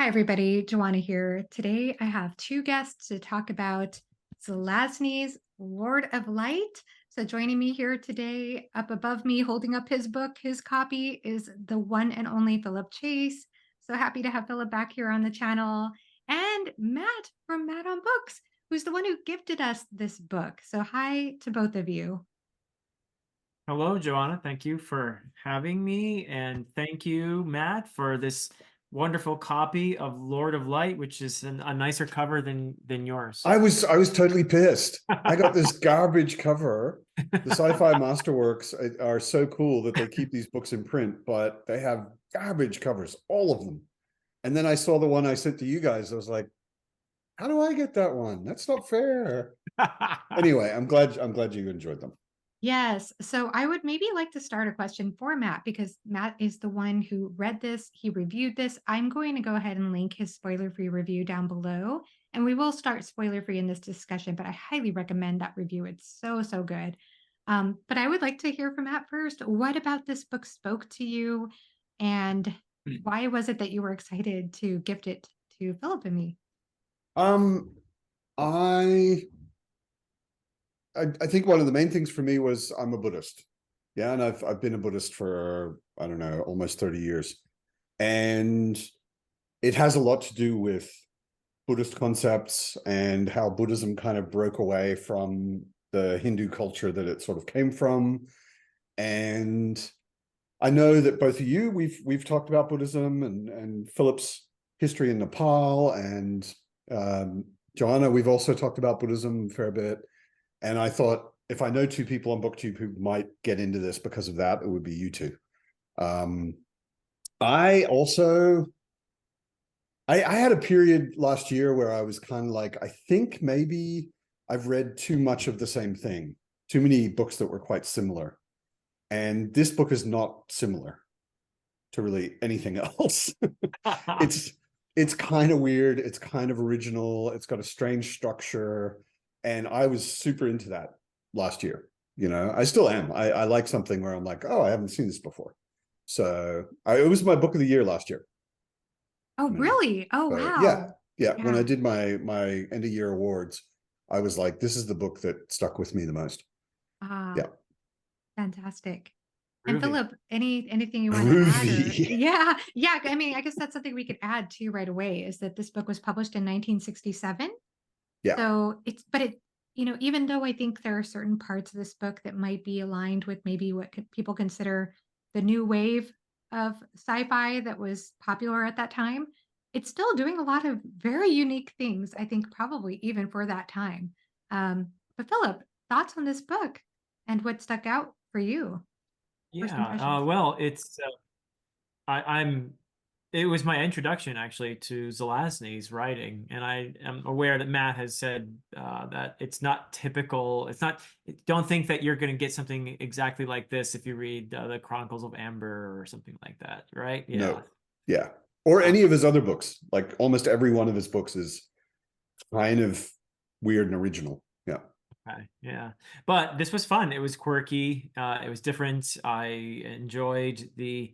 Hi, everybody. Joanna here. Today, I have two guests to talk about Zelazny's Lord of Light. So, joining me here today, up above me, holding up his book, his copy, is the one and only Philip Chase. So happy to have Philip back here on the channel. And Matt from Matt on Books, who's the one who gifted us this book. So, hi to both of you. Hello, Joanna. Thank you for having me. And thank you, Matt, for this wonderful copy of Lord of Light, which is a nicer cover than yours. I was totally pissed. I got this garbage cover. The Sci-Fi Masterworks are so cool that they keep these books in print, but they have garbage covers, all of them. And then I saw the one I sent to you guys. I was like, how do I get that one? That's not fair. Anyway, I'm glad you enjoyed them. Yes. So I would maybe like to start a question for Matt because Matt is the one who read this. He reviewed this. I'm going to go ahead and link his spoiler-free review down below. And we will start spoiler-free in this discussion, but I highly recommend that review. It's so, so good. But I would like to hear from Matt first. What about this book spoke to you? And why was it that you were excited to gift it to Philip and me? Um, I I think one of the main things for me was I'm a Buddhist. Yeah, and I've been a Buddhist for, I don't know, almost 30 years. And it has a lot to do with Buddhist concepts and how Buddhism kind of broke away from the Hindu culture that it sort of came from. And I know that both of you, we've talked about Buddhism and Philip's history in Nepal, and Joanna, we've also talked about Buddhism a fair bit. And I thought if I know two people on BookTube who might get into this because of that, it would be you two. Um, I also I had a period last year where I was kind of like, I think maybe I've read too much of the same thing, too many books that were quite similar. And this book is not similar to really anything else. it's it's kind of weird, it's kind of original, it's got a strange structure, and I was super into that last year. You know, I still am. I like something where I'm like, oh, I haven't seen this before. So it was my book of the year last year. Oh, You know, really? Oh, so yeah, wow. yeah. When I Yeah. did my end of year awards, I was like, this is the book that stuck with me the most. Ah. Yeah. Fantastic. And Groovy. Philip, anything you want to add or Groovy. yeah, I mean, I guess that's something we could add to right away is that this book was published in 1967. Yeah. So even though I think there are certain parts of this book that might be aligned with maybe what people consider the new wave of sci-fi that was popular at that time, it's still doing a lot of very unique things, I think probably even for that time. But Philip, thoughts on this book and what stuck out for you? First Yeah. impressions. Well, I'm it was my introduction actually to Zelazny's writing, and I am aware that Matt has said that it's not typical. It's not. Don't think that you're going to get something exactly like this if you read the Chronicles of Amber or something like that, right? Yeah. No. Yeah. Or Uh, any of his other books. Like almost every one of his books is kind of weird and original. Yeah. okay. Yeah. But this was fun. It was quirky. It was different. I enjoyed the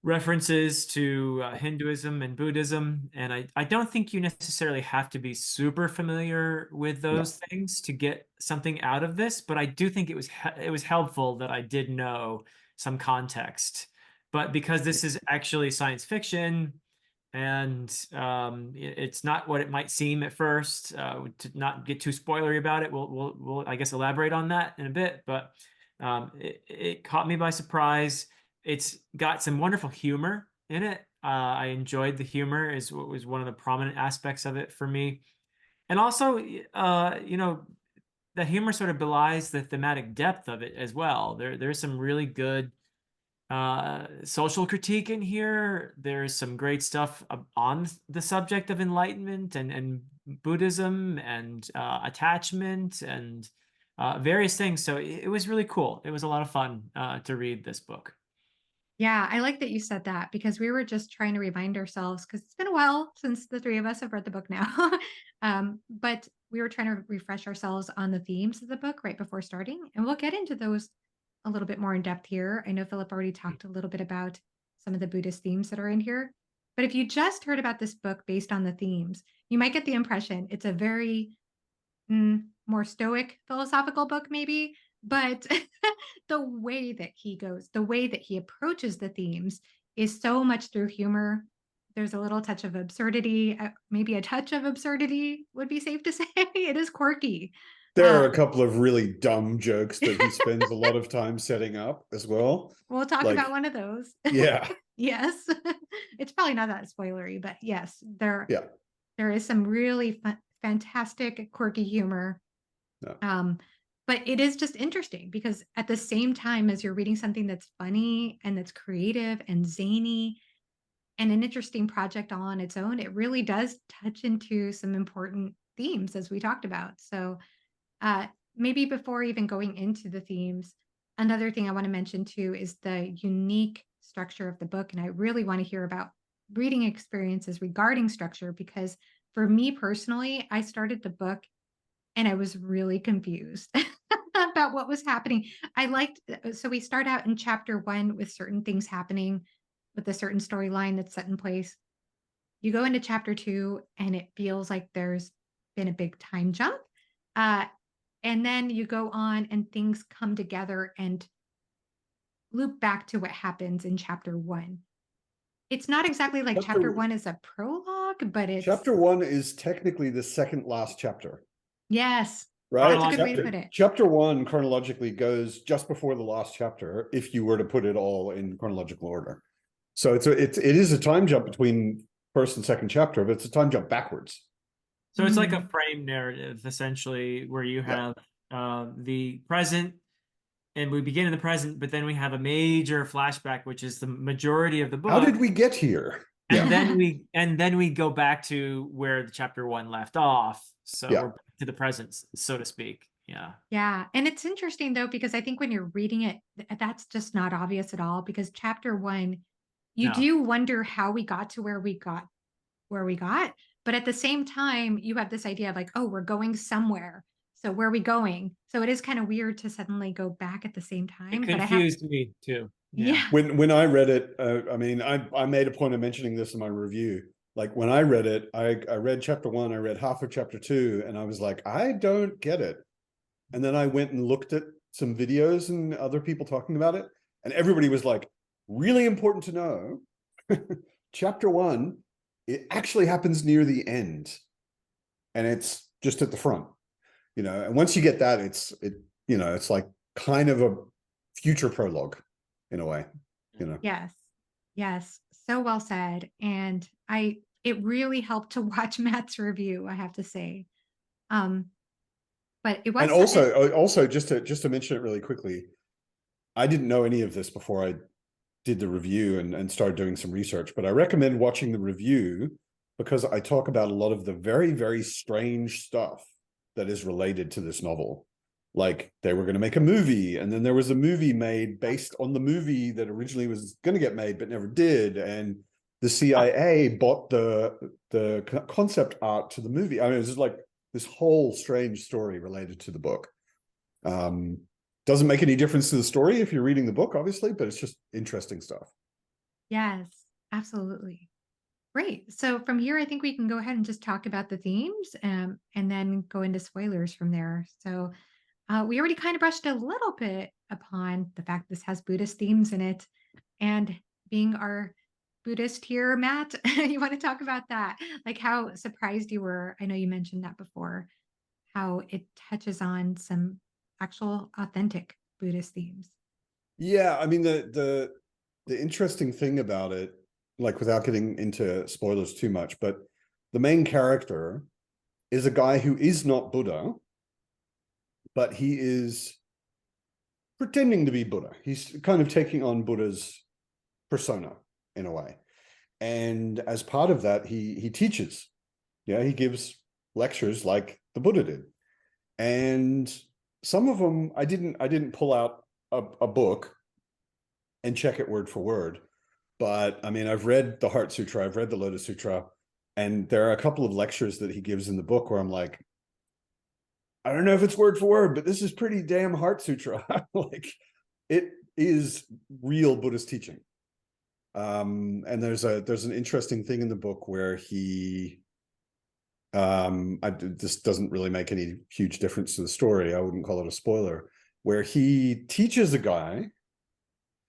references to Hinduism and Buddhism. And I don't think you necessarily have to be super familiar with No. those things to get something out of this, but I do think it was helpful that I did know some context. But because this is actually science fiction and it's not what it might seem at first, to not get too spoilery about it, we'll I guess elaborate on that in a bit. But it caught me by surprise. It's got some wonderful humor in it. I enjoyed the humor is what was one of the prominent aspects of it for me. And also, the humor sort of belies the thematic depth of it as well. There's some really good social critique in here. There's some great stuff on the subject of enlightenment and Buddhism and attachment and various things. So it was really cool. It was a lot of fun to read this book. Yeah, I like that you said that because we were just trying to remind ourselves because it's been a while since the three of us have read the book now. But we were trying to refresh ourselves on the themes of the book right before starting. And we'll get into those a little bit more in depth here. I know Philip already talked a little bit about some of the Buddhist themes that are in here. But if you just heard about this book based on the themes, you might get the impression it's a very more stoic philosophical book, maybe. But the way that he goes, the way that he approaches the themes is so much through humor. There's a little touch of absurdity, maybe a touch of absurdity would be safe to say. It is quirky. There are a couple of really dumb jokes that he spends a lot of time setting up as well. We'll talk Like, about one of those. yeah, Yes. It's probably not that spoilery, but yes, yeah. there is some really fantastic, quirky humor. Yeah. But it is just interesting because at the same time as you're reading something that's funny and that's creative and zany and an interesting project all on its own, it really does touch into some important themes as we talked about. So maybe before even going into the themes, another thing I want to mention too is the unique structure of the book. And I really want to hear about reading experiences regarding structure because for me personally, I started the book and I was really confused about what was happening. So we start out in chapter 1 with certain things happening with a certain storyline that's set in place. You go into chapter 2 and it feels like there's been a big time jump. Uh, and then you go on and things come together and loop back to what happens in chapter 1. It's not exactly like chapter 1 is a prologue, but it's Chapter 1 is technically the second last chapter. yes. Right? That's a good way to put it. Chapter 1 chronologically goes just before the last chapter, if you were to put it all in chronological order. So it is a time jump between first and second chapter, but it's a time jump backwards. So it's like a frame narrative, essentially, where you have the present, and we begin in the present, but then we have a major flashback, which is the majority of the book. How did we get here? And then we go back to where the chapter 1 left off. So we're back to the present, so to speak. Yeah. Yeah. And it's interesting though, because I think when you're reading it, that's just not obvious at all. Because chapter 1, you do wonder how we got to where we got. But at the same time, you have this idea of like, oh, we're going somewhere. So where are we going? So it is kind of weird to suddenly go back at the same time. It confused me too. Yeah. When I read it, I mean, I made a point of mentioning this in my review. Like when I read it, I read chapter 1, I read half of chapter 2, and I was like, I don't get it. And then I went and looked at some videos and other people talking about it, and everybody was like, really important to know. Chapter 1, it actually happens near the end, and it's just at the front, and once you get that, it's like kind of a future prologue in a way, Yes. So well said. And it really helped to watch Matt's review, I have to say. But it was, and also just to mention it really quickly, I didn't know any of this before I did the review and started doing some research, but I recommend watching the review because I talk about a lot of the very, very strange stuff that is related to this novel. Like they were going to make a movie, and then there was a movie made based on the movie that originally was going to get made but never did, and the CIA bought the concept art to the movie. I mean, it was just like this whole strange story related to the book. Doesn't make any difference to the story if you're reading the book, obviously, but it's just interesting stuff. Yes, absolutely. Great. So from here, I think we can go ahead and just talk about the themes and then go into spoilers from there. So we already kind of brushed a little bit upon the fact this has Buddhist themes in it. And being our Buddhist here, Matt, you want to talk about that? Like how surprised you were. I know you mentioned that before, how it touches on some actual authentic Buddhist themes. Yeah, I mean the interesting thing about it, like without getting into spoilers too much, but the main character is a guy who is not Buddha, but he is pretending to be Buddha. He's kind of taking on Buddha's persona in a way. And as part of that, he teaches. Yeah, he gives lectures like the Buddha did. And some of them, I didn't pull out a book and check it word for word. But I mean, I've read the Heart Sutra, I've read the Lotus Sutra, and there are a couple of lectures that he gives in the book where I'm like, I don't know if it's word for word, but this is pretty damn Heart Sutra. Like, it is real Buddhist teaching. And there's an interesting thing in the book where he, this doesn't really make any huge difference to the story. I wouldn't call it a spoiler, where he teaches a guy,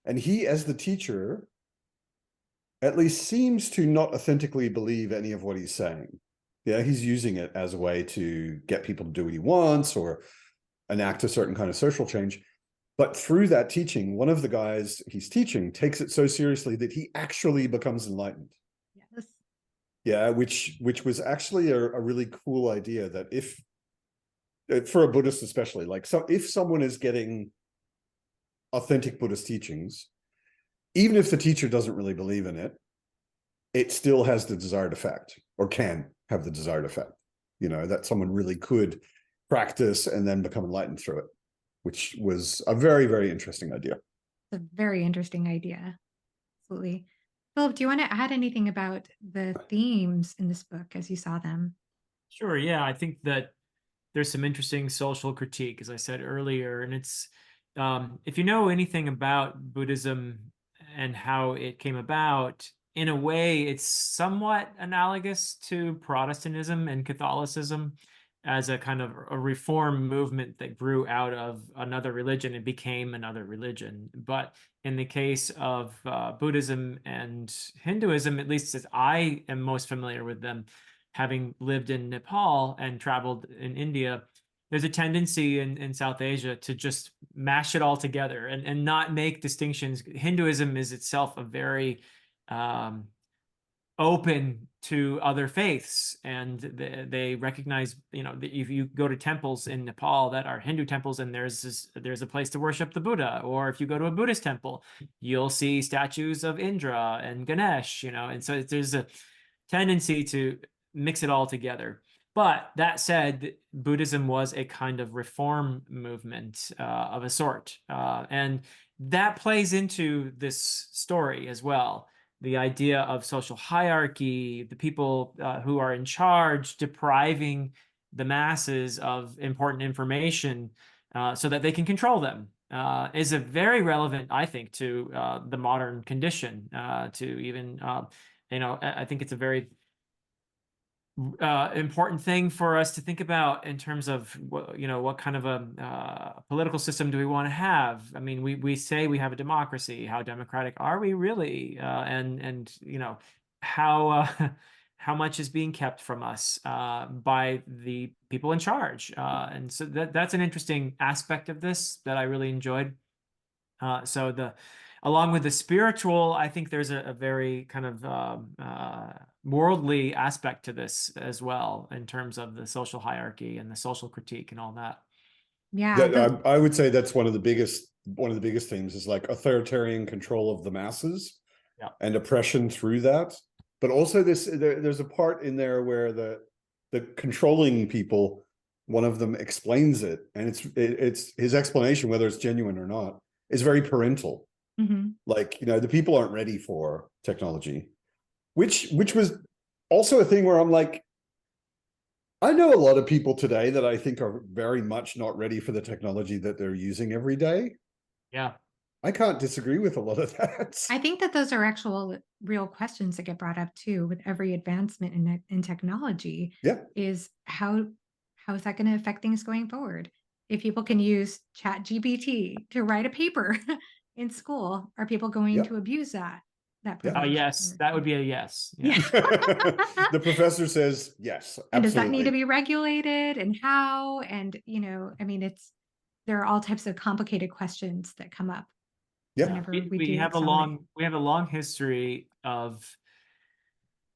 and he, as the teacher, at least seems to not authentically believe any of what he's saying. Yeah, he's using it as a way to get people to do what he wants or enact a certain kind of social change. But through that teaching, one of the guys he's teaching takes it so seriously that he actually becomes enlightened. Yes. Yeah, which was actually a really cool idea, that if, for a Buddhist especially, like, so if someone is getting authentic Buddhist teachings, even if the teacher doesn't really believe in it, it still has the desired effect, or can have the desired effect. You know, that someone really could practice and then become enlightened through it, which was a very, very interesting idea. It's a very interesting idea. Absolutely. Philip, do you want to add anything about the themes in this book as you saw them? Sure. Yeah, I think that there's some interesting social critique, as I said earlier, and it's if you know anything about Buddhism and how it came about, in a way, it's somewhat analogous to Protestantism and Catholicism as a kind of a reform movement that grew out of another religion and became another religion. But in the case of Buddhism and Hinduism, at least as I am most familiar with them, having lived in Nepal and traveled in India, there's a tendency in South Asia to just mash it all together and not make distinctions. Hinduism is itself a very open to other faiths, and they recognize, you know, if you go to temples in Nepal that are Hindu temples, and there's a place to worship the Buddha, or if you go to a Buddhist temple, you'll see statues of Indra and Ganesh, you know, and so there's a tendency to mix it all together. But that said, Buddhism was a kind of reform movement of a sort, and that plays into this story as well. The idea of social hierarchy, the people who are in charge depriving the masses of important information so that they can control them, is a very relevant, I think, to the modern condition. To even, you know, I think it's a very important thing for us to think about in terms of what kind of a political system do we want to have. I mean, we say we have a democracy. How democratic are we really? And you know, how how much is being kept from us by the people in charge? And so that's an interesting aspect of this that I really enjoyed. So along with the spiritual, I think there's a very kind of worldly aspect to this as well, in terms of the social hierarchy and the social critique and all that. Yeah. I would say that's one of the biggest themes, is like authoritarian control of the masses, Yeah. and oppression through that. But also there's a part in there where the controlling people, one of them explains it, and it's his explanation, whether it's genuine or not, is very parental. Mm-hmm. Like, you know, the people aren't ready for technology, which was also a thing where I'm like, I know a lot of people today that I think are very much not ready for the technology that they're using every day. Yeah. I can't disagree with a lot of that. I think that those are actual real questions that get brought up too with every advancement in technology. Yeah. Is how is that going to affect things going forward? If people can use ChatGPT to write a paper in school, are people going Yeah. to abuse that Yeah. privilege? Yes, that would be a yes. Yeah. The professor says yes, And does that need to absolutely. be regulated, and how? And I mean, there are all types of complicated questions that come up Yeah. whenever we We do have accelerate. we have a long history of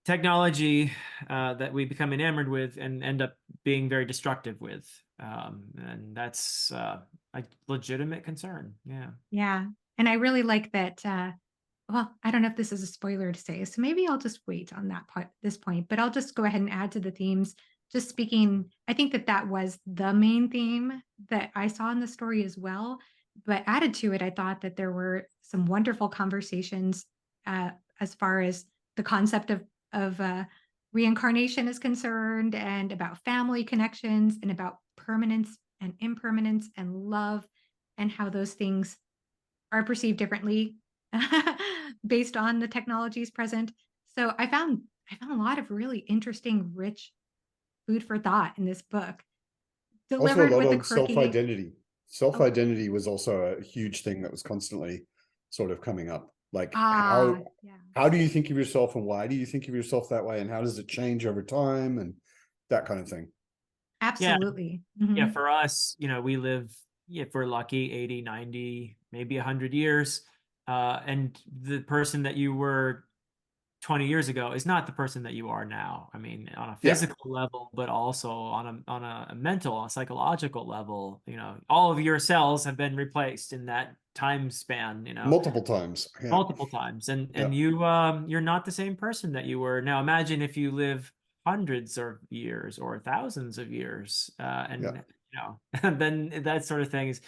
technology that we become enamored with and end up being very destructive with, and that's a legitimate concern. Yeah. Yeah. And I really like that. Well, I don't know if this is a spoiler to say, so maybe I'll just wait on that part, this point, but I'll just go ahead and add to the themes. Just speaking, I think that was the main theme that I saw in the story as well. But added to it, I thought that there were some wonderful conversations as far as the concept of reincarnation is concerned, and about family connections, and about permanence and impermanence and love, and how those things are perceived differently based on the technologies present. So I found a lot of really interesting, rich food for thought in this book, Also a delivered lot with a on quirky. self-identity. Oh, Self-identity was also a huge thing that was constantly sort of coming up. Like yeah, how do you think of yourself and why do you think of yourself that way and how does it change over time and that kind of thing. Yeah. absolutely. Yeah. Mhm. For us, we live, if we're lucky, 80, 90, maybe 100 years. And the person that you were 20 years ago is not the person that you are now. I mean, on a Yeah, physical level, but also on a mental, a psychological level, all of your cells have been replaced in that time span, multiple times. Yeah, multiple times. And yeah, you're not the same person that you were. Now imagine if you live hundreds of years or thousands of years, yeah. and then that sort of thing is,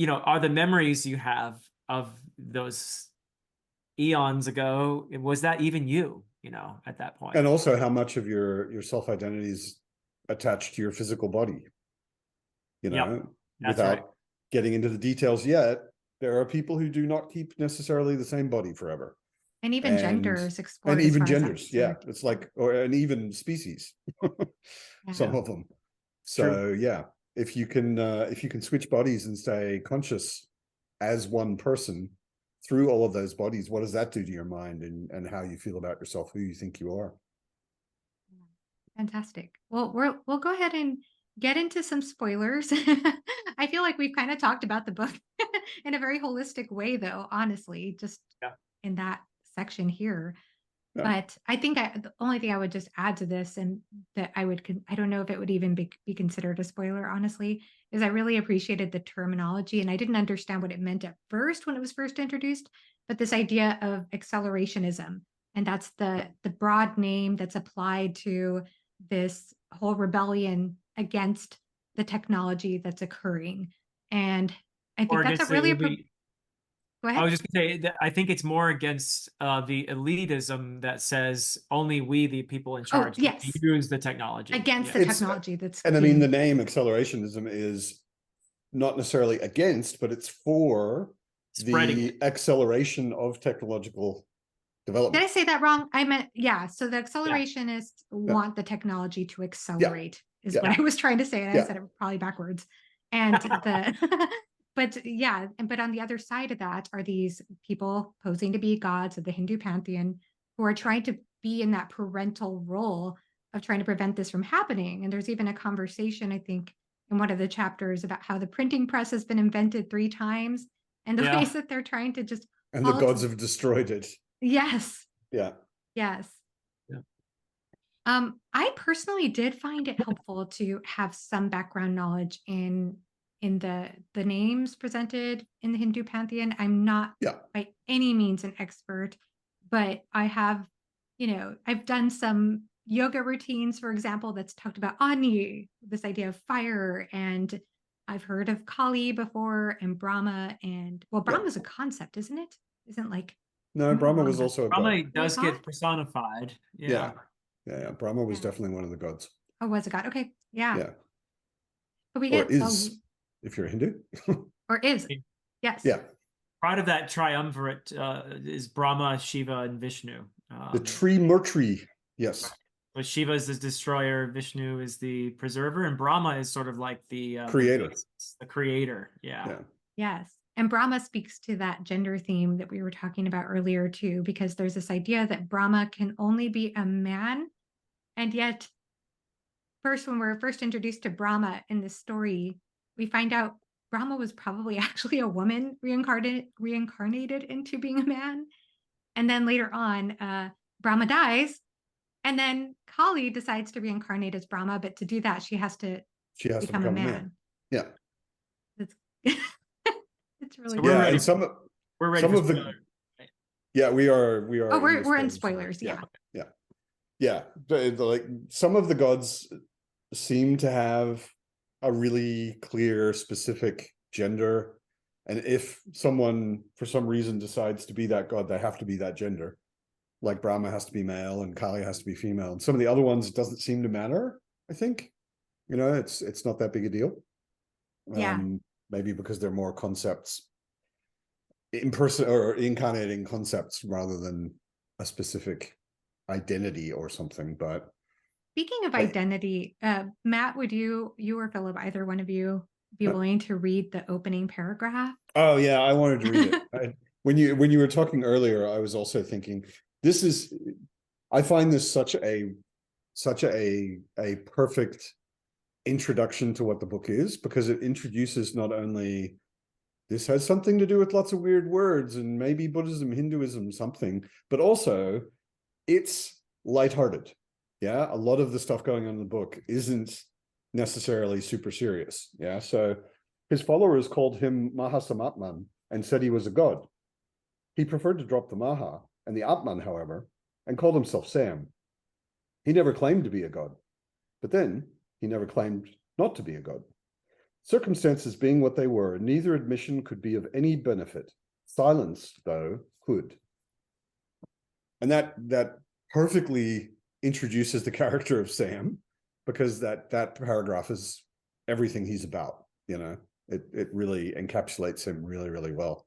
are the memories you have of those eons ago, was that even you, at that point? And also how much of your self-identity is attached to your physical body, Yep, that's right. without getting into the details yet. There are people who do not keep necessarily the same body forever. And even And genders and explored as even far as I'm genders, yeah. concerned. It's like, or and even species, Yeah. some of them. It's true. So yeah, if you can switch bodies and stay conscious as one person through all of those bodies, what does that do to your mind and how you feel about yourself, who you think you are? Fantastic. Well, we'll go ahead and get into some spoilers. I feel like we've kind of talked about the book in a very holistic way, though, honestly, just Yeah. in that section here. Yeah. But I think the only thing I would just add to this, and that I don't know if it would even be considered a spoiler, honestly, is I really appreciated the terminology and I didn't understand what it meant at first when it was first introduced, but this idea of accelerationism. And that's the broad name that's applied to this whole rebellion against the technology that's occurring. And I Or think that's a against really, the go I ahead. was just gonna say that I think it's more against the elitism that says only we, the people in Oh, charge, can yes, use the technology. against Yeah. the It's technology that's and I mean the being. name accelerationism is not necessarily against, but it's for Spreading it. the acceleration of technological Did I development. say that wrong? I meant, yeah. So the Yeah. accelerationists Yeah, want the technology to yeah, accelerate, is yeah, what Yeah. I was trying to say. And I yeah. said it probably backwards. And but yeah, but on the other side of that are these people posing to be gods of the Hindu pantheon who are trying to be in that parental role of trying to prevent this from happening. And there's even a conversation, I think, in one of the chapters about how the printing press has been invented 3 times and the Yeah. ways that they're trying to just And the halt. gods have destroyed it. Yes. Yeah. Yes. Yeah. I personally did find it helpful to have some background knowledge in the names presented in the Hindu pantheon. I'm not Yeah. by any means an expert, but I have, I've done some yoga routines, for example, that's talked about Agni, this idea of fire, and I've heard of Kali before and Brahma, and well, Yeah. Brahma's a concept, isn't it? Isn't like No, Brahma was Brahma also a god. Probably really a does god? get personified. Yeah. Yeah. Yeah. Brahma was Yeah. definitely one of the gods. Oh, was a god. Okay. Yeah. Yeah. But we Or get is, if you're a Hindu. or is. Yes. Yeah. Part of that triumvirate is Brahma, Shiva, and Vishnu. The Trimurti. Yes. But Shiva is the destroyer, Vishnu is the preserver, and Brahma is sort of like the Creator. the creator. Yeah. Yeah. Yes. And Brahma speaks to that gender theme that we were talking about earlier too, because there's this idea that Brahma can only be a man. And yet, first, when we're first introduced to Brahma in this story, we find out Brahma was probably actually a woman reincarnated into being a man. And then later on, Brahma dies. And then Kali decides to reincarnate as Brahma, but to do that, she has to She has to become a become a man. man. Yeah. It's, it's really So we're Yeah. ready. And We're ready some for of the, spoilers. yeah, we are. Oh, in the we're in spoilers now. spoilers. Yeah. Yeah. Yeah. Like some of the gods seem to have a really clear, specific gender. And if someone, for some reason, decides to be that god, they have to be that gender. Like Brahma has to be male and Kali has to be female. And some of the other ones, it doesn't seem to matter, I think. It's not that big a deal. Yeah. Maybe because they're more concepts. or incarnating concepts rather than a specific identity or something. But Speaking of I, identity, Matt, would you or Philip, either one of you, be willing to read the opening paragraph? oh yeah, I wanted to read it. When you were talking earlier, I was also thinking I find this such a perfect introduction to what the book is, because it introduces not only this has something to do with lots of weird words and maybe Buddhism, Hinduism, something, but also it's lighthearted. Yeah, a lot of the stuff going on in the book isn't necessarily super serious. Yeah, so his followers called him Mahasamatman and said he was a god. He preferred to drop the Maha and the Atman, however, and called himself Sam. He never claimed to be a god, but then he never claimed not to be a god. Circumstances being what they were, neither admission could be of any benefit. Silence, though, could. And that perfectly introduces the character of Sam, because that paragraph is everything he's about. You know, it really encapsulates him really, really well.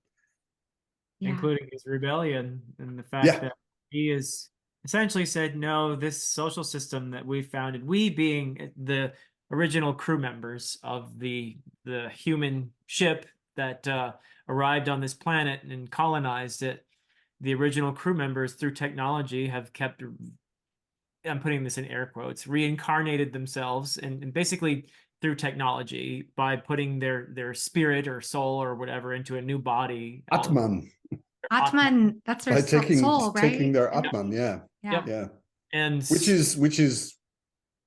Yeah. Including his rebellion and the fact that he is essentially said, no, this social system that we founded, we being the original crew members of the human ship that arrived on this planet and colonized it, the original crew members through technology have kept, I'm putting this in air quotes, reincarnated themselves and basically through technology by putting their spirit or soul or whatever into a new body. Atman. Atman, that's their soul, right? Taking their Atman, yeah. Yep. Yeah. And which is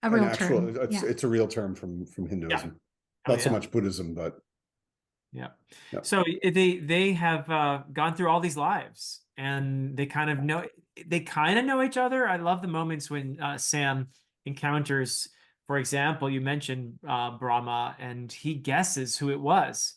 a real term. It's a real term from Hinduism. Yeah. Not so much Buddhism, but yeah. So they have gone through all these lives, and they kind of know each other. I love the moments when Sam encounters, for example, you mentioned Brahma, and he guesses who it was.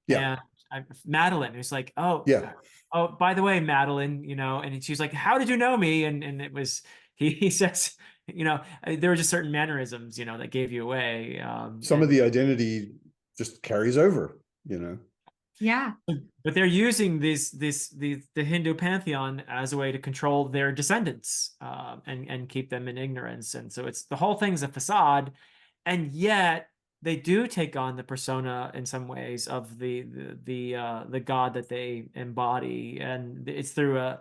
Yeah. And Madeline, who's like, oh, yeah. Oh, by the way, Madeline, you know, and she's like, how did you know me? And it was, he says, you know, there were just certain mannerisms, you know, that gave you away. Some of the identity just carries over, you know. Yeah. But they're using the Hindu pantheon as a way to control their descendants and keep them in ignorance. And so it's the whole thing's a facade, and yet they do take on the persona in some ways of the god that they embody, and it's through a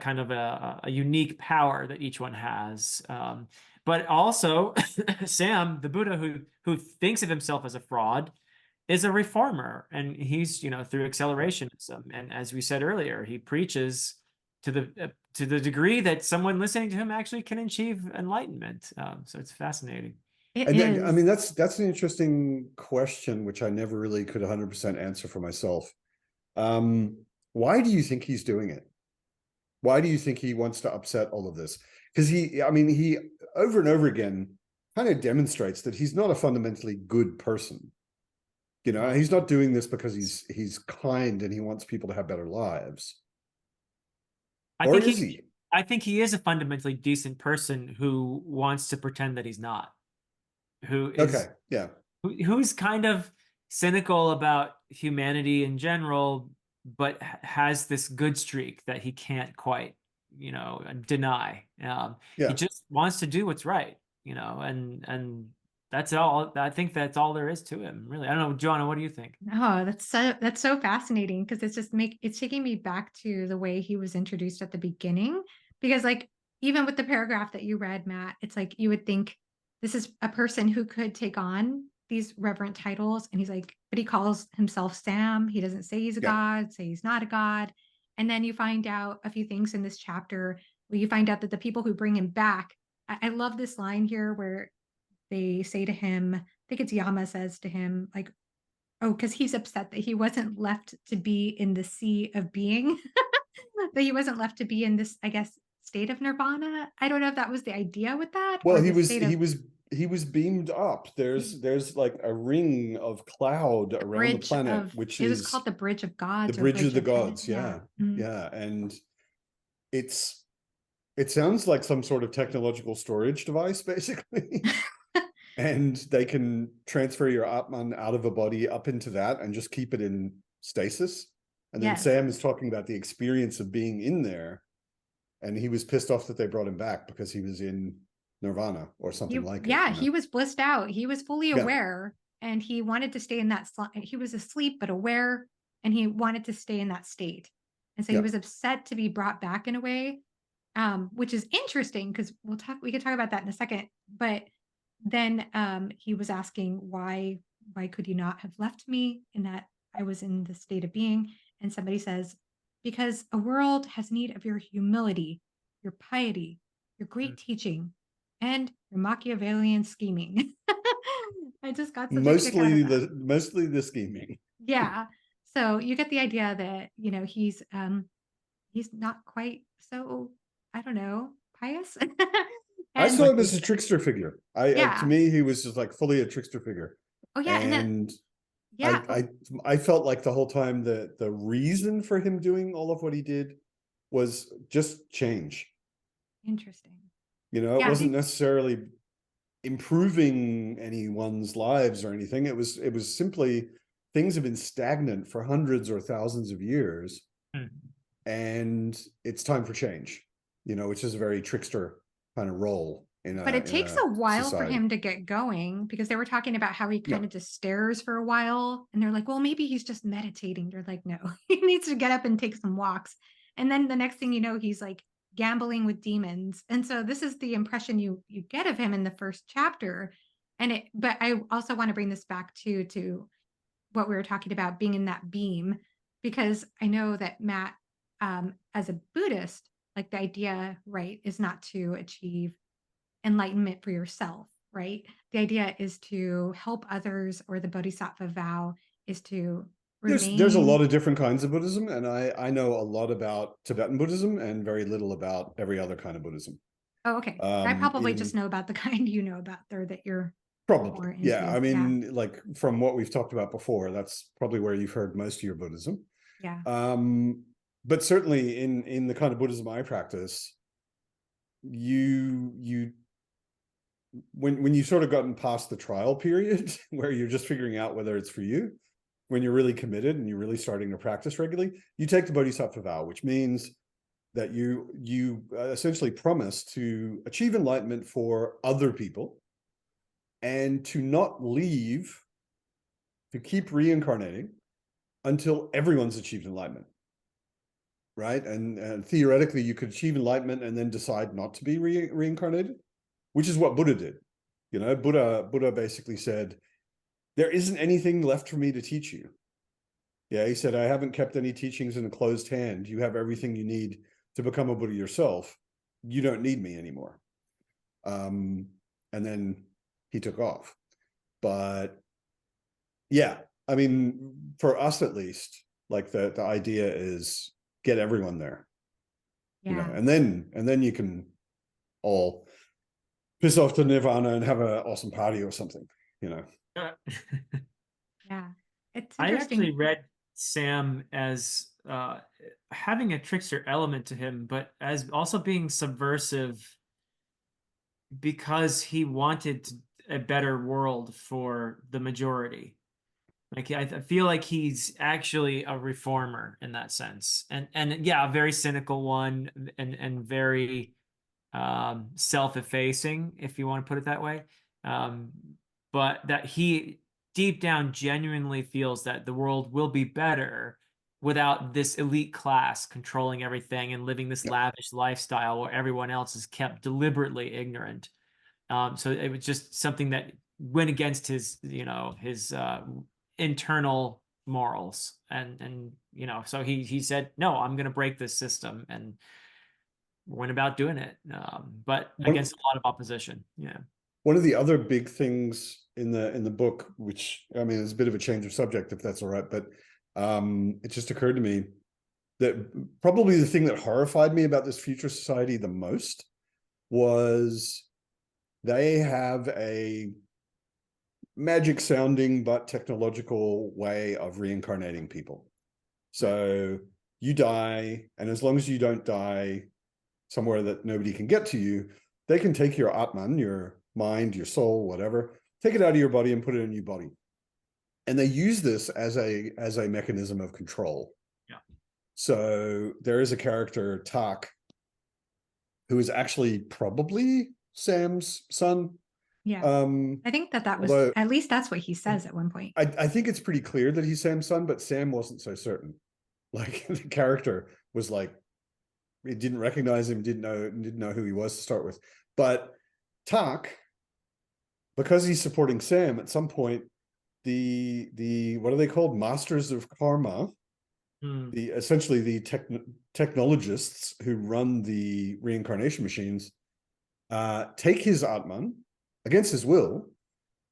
kind of a unique power that each one has. But also, Sam, the Buddha, who thinks of himself as a fraud, is a reformer, and he's, you know, through accelerationism, and as we said earlier, he preaches to the degree that someone listening to him actually can achieve enlightenment. So it's fascinating. And then, I mean, that's an interesting question, which I never really could 100% answer for myself. Why do you think he's doing it? Why do you think he wants to upset all of this? Because he over and over again kind of demonstrates that he's not a fundamentally good person. You know, he's not doing this because he's kind and he wants people to have better lives. I think he is a fundamentally decent person who wants to pretend that he's not. Who's kind of cynical about humanity in general, but has this good streak that he can't quite, you know, deny. He just wants to do what's right, you know, and that's all. I think that's all there is to him, really. I don't know, Joanna, what do you think? Oh, that's so fascinating, because it's taking me back to the way he was introduced at the beginning, because like even with the paragraph that you read, Matt, it's like you would think this is a person who could take on these reverent titles, and he's like, but he calls himself Sam. He doesn't say he's a god, say he's not a god. And then you find out a few things in this chapter where you find out that the people who bring him back, I love this line here where they say to him, I think it's Yama says to him, like, oh, because he's upset that he wasn't left to be in the sea of being, that he wasn't left to be in this, I guess, state of nirvana. I don't know if that was the idea with that. Well, he was beamed up. There's like a ring of cloud around the planet, which it was called the Bridge of Gods. The Bridge of the Gods, yeah. And it sounds like some sort of technological storage device, basically. And they can transfer your Atman out of a body up into that and just keep it in stasis. And then Yes. Sam is talking about the experience of being in there, and he was pissed off that they brought him back because he was in Nirvana or something like it. Yeah, You know? he was blissed out. He was fully Yeah. aware, and he wanted to stay in that he was asleep but aware, and he wanted to stay in that state. And so he Yeah. was upset to be brought back in a way, which is interesting because we could talk about that in a second. But then he was asking why could you not have left me in that I was in the state of being? And somebody says, because a world has need of your humility, your piety, your great teaching, and your Machiavellian scheming. I just got such a kick out of that. Mostly the scheming. Yeah. So you get the idea that, he's not quite so, I don't know, pious. I And saw him as a trickster figure. To yeah. me, he was just like fully a trickster figure. Oh yeah. And then, And yeah. I felt like the whole time that the reason for him doing all of what he did was just change. Interesting. It Yeah, wasn't necessarily improving anyone's lives or anything. It was simply things have been stagnant for hundreds or thousands of years, and it's time for change. Which is a very trickster kind of role but it takes a while for society. him to get going, because they were talking about how he kind of just stares for a while, and they're like, well, maybe he's just meditating. They're like, no, he needs to get up and take some walks. And then the next thing you know, he's like gambling with demons. And so this is the impression you get of him in the first chapter. But I also want to bring this back to what we were talking about, being in that beam, because I know that Matt, as a Buddhist, like the idea, right, is not to achieve enlightenment for yourself, right? The idea is to help others, or the bodhisattva vow is to There's a remain. lot of different kinds of Buddhism, and I know a lot about Tibetan Buddhism and very little about every other kind of Buddhism. Oh, okay. I probably just know about the kind you know about, or that you're more Probably, into. yeah. I mean, like from what we've talked about before, that's probably where you've heard most of your Buddhism. Yeah. But certainly in the kind of Buddhism I practice, when you've sort of gotten past the trial period where you're just figuring out whether it's for you, when you're really committed and you're really starting to practice regularly, you take the bodhisattva vow, which means that you essentially promise to achieve enlightenment for other people, and to not leave, to keep reincarnating until everyone's achieved enlightenment. Right? And theoretically, you could achieve enlightenment and then decide not to be reincarnated, which is what Buddha did. Buddha basically said, there isn't anything left for me to teach you. Yeah, he said, I haven't kept any teachings in a closed hand. You have everything you need to become a Buddha yourself. You don't need me anymore. And then he took off. But yeah, I mean, for us at least, like the idea is get everyone there. Yeah. And then you can all piss off to Nirvana and have an awesome party or something. Yeah. It's I interesting. actually read Sam as having a trickster element to him, but as also being subversive, because he wanted a better world for the majority. Like I feel like he's actually a reformer in that sense, and yeah, a very cynical one, and very self-effacing, if you want to put it that way. But that he deep down genuinely feels that the world will be better without this elite class controlling everything and living this lavish lifestyle where everyone else is kept deliberately ignorant. So it was just something that went against his internal morals, and so he said, no, I'm going to break this system, and went about doing it, but against a lot of opposition. Yeah. One of the other big things in the book, which, I mean, is a bit of a change of subject, if that's all right, but it just occurred to me that probably the thing that horrified me about this future society the most was they have a magic sounding but technological way of reincarnating people. So you die, and as long as you don't die somewhere that nobody can get to you, they can take your Atman, your mind, your soul, whatever, take it out of your body and put it in a new body. And they use this as a mechanism of control. Yeah. So there is a character, Tak, who is actually probably Sam's son. Yeah. Um, I think that was, although at least that's what he says at one point. I think it's pretty clear that he's Sam's son, but Sam wasn't so certain. Like the character was like, he didn't recognize him, didn't know who he was to start with. But Tak, because he's supporting Sam, at some point, the what are they called? Masters of Karma, essentially the technologists who run the reincarnation machines, take his Atman against his will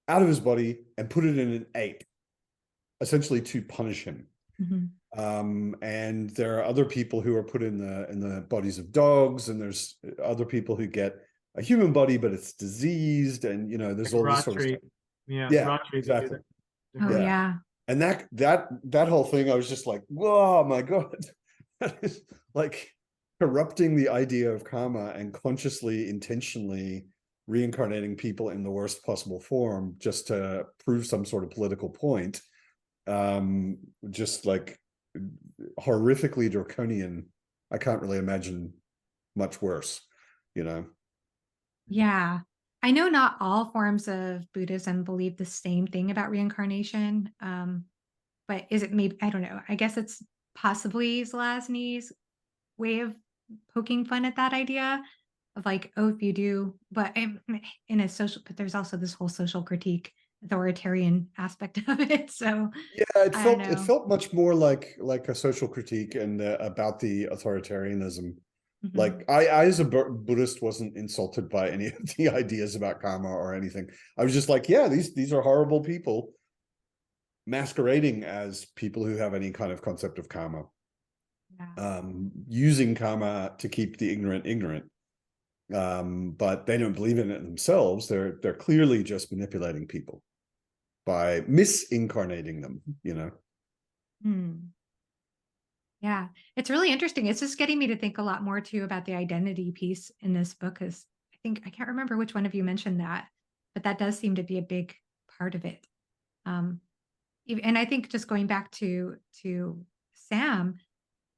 out of his body and put it in an ape, essentially to punish him. And there are other people who are put in the bodies of dogs, and there's other people who get a human body, but it's diseased, and there's all this sort of stuff. Yeah, exactly. Oh yeah. And that whole thing, I was just like, whoa, my God. That is like corrupting the idea of karma and consciously, intentionally reincarnating people in the worst possible form just to prove some sort of political point. Just like horrifically draconian. I can't really imagine much worse, Yeah. I know not all forms of Buddhism believe the same thing about reincarnation. But is it maybe, I don't know. I guess it's possibly Zelazny's way of poking fun at that idea of like, oh, if you do, but in a social, but there's also this whole social critique, authoritarian aspect of it. So yeah, it I don't felt know. much more like a social critique and about the authoritarianism. Like I as a Buddhist wasn't insulted by any of the ideas about karma or anything. I was just like, yeah, these are horrible people masquerading as people who have any kind of concept of karma. Yeah. Using karma to keep the ignorant. But they don't believe in it themselves. They're clearly just manipulating people by misincarnating them, Yeah, it's really interesting. It's just getting me to think a lot more too about the identity piece in this book, because I can't remember which one of you mentioned that, but that does seem to be a big part of it. Um, and I think just going back to Sam,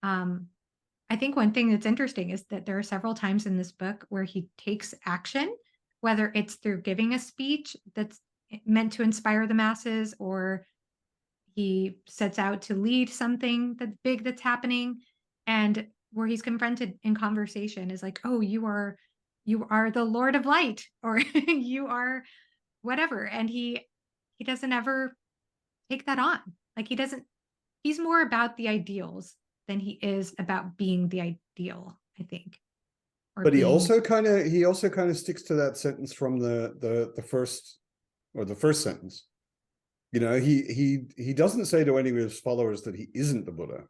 I think one thing that's interesting is that there are several times in this book where he takes action, whether it's through giving a speech that's meant to inspire the masses, or he sets out to lead something that's big that's happening, and where he's confronted in conversation is like, oh, you are the Lord of Light, or you are whatever. And he doesn't ever take that on. Like he's more about the ideals than he is about being the ideal, I think. Or but he being, also kind of sticks to that sentence from the first sentence. He doesn't say to any of his followers that he isn't the Buddha.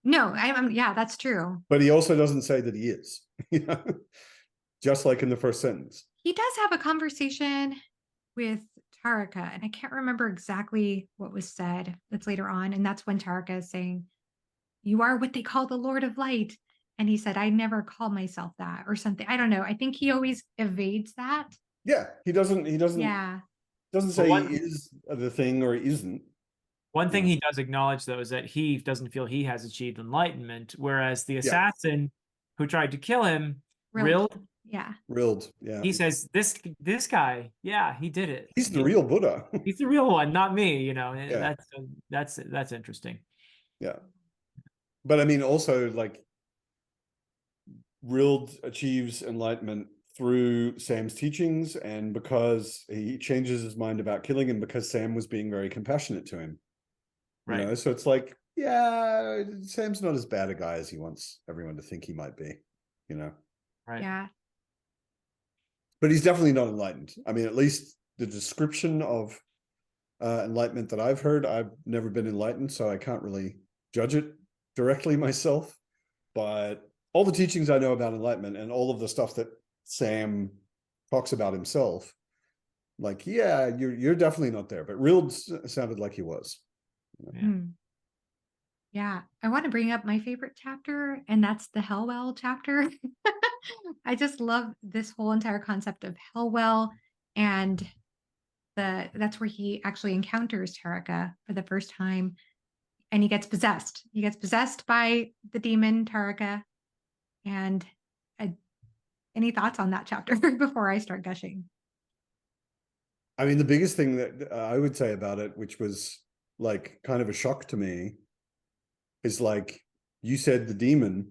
no, yeah, that's true. But he also doesn't say that he is, just like in the first sentence. He does have a conversation with Taraka, and I can't remember exactly what was said. That's later on, and that's when Taraka is saying, "You are what they call the Lord of Light," and he said, "I never call myself that," or something. I don't know. I think he always evades that. Yeah, he doesn't Yeah. say Well, he is the thing or he isn't. One thing he does acknowledge, though, is that he doesn't feel he has achieved enlightenment, whereas the assassin who tried to kill him, Rild, Yeah. Rilled, yeah. he says, this guy, yeah, he did it. He's the real Buddha. He's the real one, not me. Yeah. That's interesting. Yeah. But I mean, also, like, Rild achieves enlightenment through Sam's teachings, and because he changes his mind about killing him because Sam was being very compassionate to him. Right. So it's like, yeah, Sam's not as bad a guy as he wants everyone to think he might be, Right. Yeah. But he's definitely not enlightened. I mean, at least the description of enlightenment that I've heard, I've never been enlightened, so I can't really judge it directly myself. But all the teachings I know about enlightenment and all of the stuff that Sam talks about himself, like, yeah, you're definitely not there. But Rild sounded like he was. Yeah. Yeah, I want to bring up my favorite chapter, and that's the Hellwell chapter. I just love this whole entire concept of Hellwell, and that's where he actually encounters Taraka for the first time. and he gets possessed. He gets possessed by the demon Taraka. And any thoughts on that chapter before I start gushing? I mean, the biggest thing that I would say about it, which was like kind of a shock to me, is like you said the demon,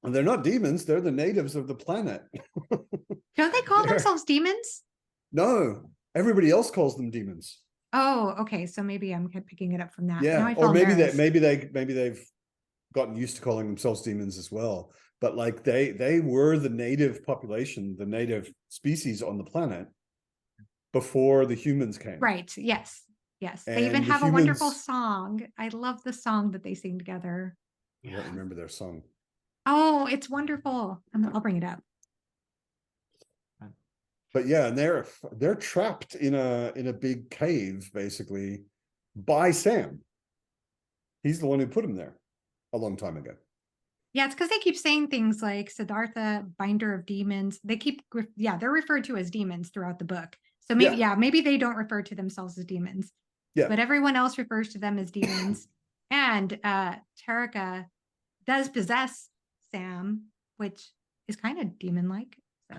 and they're not demons, they're the natives of the planet. Don't they call themselves demons? No, everybody else calls them demons. Oh, okay. So maybe I'm picking it up from that. Now Yeah, I or feel maybe nervous. maybe they've gotten used to calling themselves demons as well. But like they were the native population, the native species on the planet before the humans came. Right. Yes. Yes. They even And the have a wonderful humans, song. I love the song that they sing together. I don't remember their song. Oh, it's wonderful. I'll bring it up. But yeah, and they're trapped in a big cave basically by Sam. He's the one who put them there a long time ago. Yeah, it's because they keep saying things like Siddhartha, binder of demons. They're referred to as demons throughout the book. So maybe they don't refer to themselves as demons. Yeah. But everyone else refers to them as demons. And Taraka does possess Sam, which is kind of demon-like. So